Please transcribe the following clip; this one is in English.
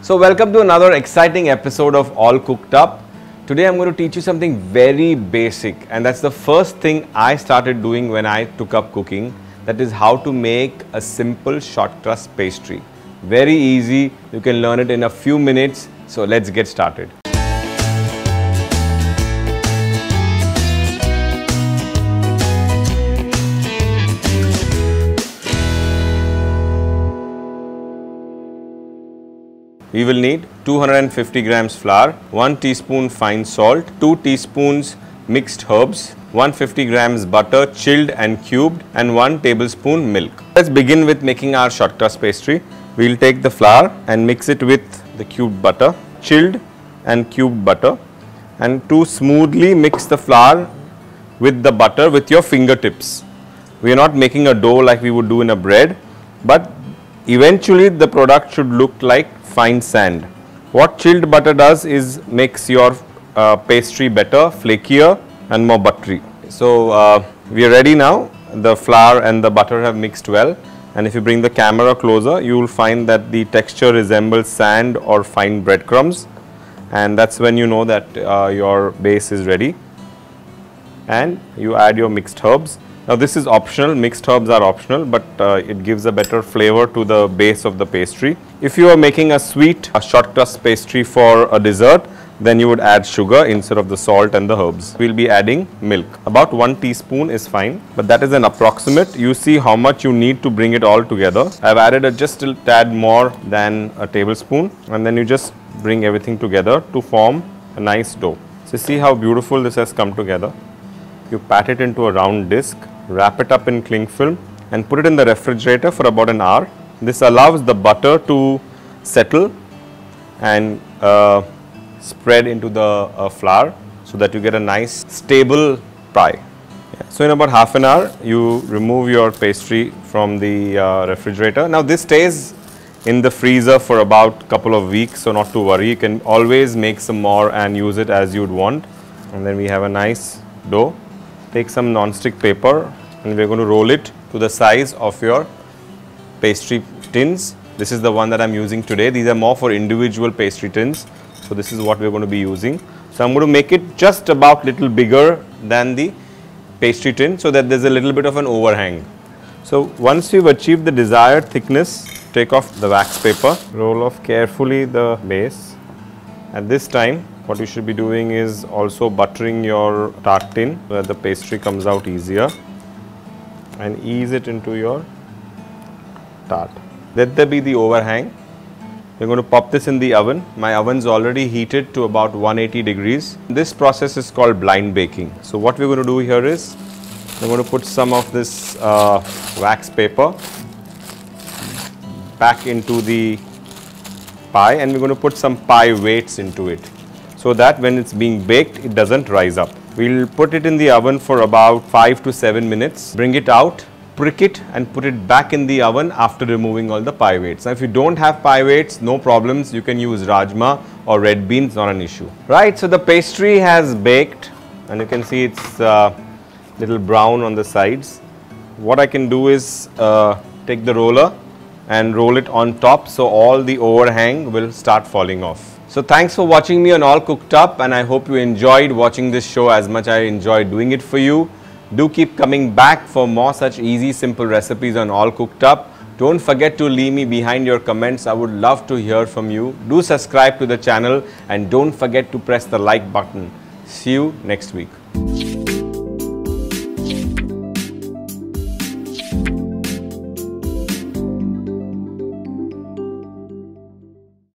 So welcome to another exciting episode of All Cooked Up. Today I'm going to teach you something very basic, and that's the first thing I started doing when I took up cooking. That is how to make a simple short crust pastry. Very easy, you can learn it in a few minutes. So let's get started. We will need 250 grams flour, 1 teaspoon fine salt, 2 teaspoons mixed herbs, 150 grams butter chilled and cubed, and 1 tablespoon milk. Let's begin with making our short crust pastry. We will take the flour and mix it with the cubed butter, chilled and cubed butter, and to smoothly mix the flour with the butter with your fingertips. We are not making a dough like we would do in a bread, but eventually the product should look like fine sand. What chilled butter does is makes your pastry better, flakier and more buttery. So we are ready now. The flour and the butter have mixed well, and if you bring the camera closer, you will find that the texture resembles sand or fine breadcrumbs, and that's when you know that your base is ready. And you add your mixed herbs. Now this is optional, mixed herbs are optional, but it gives a better flavor to the base of the pastry. If you are making a sweet short crust pastry for a dessert, then you would add sugar instead of the salt and the herbs. We will be adding milk. About 1 teaspoon is fine, but that is an approximate. You see how much you need to bring it all together. I have added just a tad more than a tablespoon, and then you just bring everything together to form a nice dough. So see how beautiful this has come together. You pat it into a round disc, wrap it up in cling film and put it in the refrigerator for about an hour. This allows the butter to settle and spread into the flour so that you get a nice stable pie. So in about half an hour you remove your pastry from the refrigerator. Now this stays in the freezer for about a couple of weeks, so not to worry. You can always make some more and use it as you would want. And then we have a nice dough. Take some non-stick paper and we are going to roll it to the size of your pastry tins. This is the one that I am using today. These are more for individual pastry tins. So this is what we are going to be using. So I am going to make it just about little bigger than the pastry tin so that there is a little bit of an overhang. So once you have achieved the desired thickness, take off the wax paper, roll off carefully the base. At this time, what you should be doing is also buttering your tart tin so that the pastry comes out easier, and ease it into your tart. Let there be the overhang. We're going to pop this in the oven. My oven is already heated to about 180 degrees. This process is called blind baking. So what we're going to do here is we're going to put some of this wax paper back into the pie, and we're going to put some pie weights into it, so that when it's being baked, it doesn't rise up. We'll put it in the oven for about 5 to 7 minutes. Bring it out, prick it and put it back in the oven after removing all the pie weights. Now if you don't have pie weights, no problems. You can use rajma or red beans, not an issue. Right, so the pastry has baked and you can see it's little brown on the sides. What I can do is take the roller and roll it on top, so all the overhang will start falling off. So thanks for watching me on All Cooked Up, and I hope you enjoyed watching this show as much as I enjoyed doing it for you. Do keep coming back for more such easy, simple recipes on All Cooked Up. Don't forget to leave me behind your comments. I would love to hear from you. Do subscribe to the channel and don't forget to press the like button. See you next week.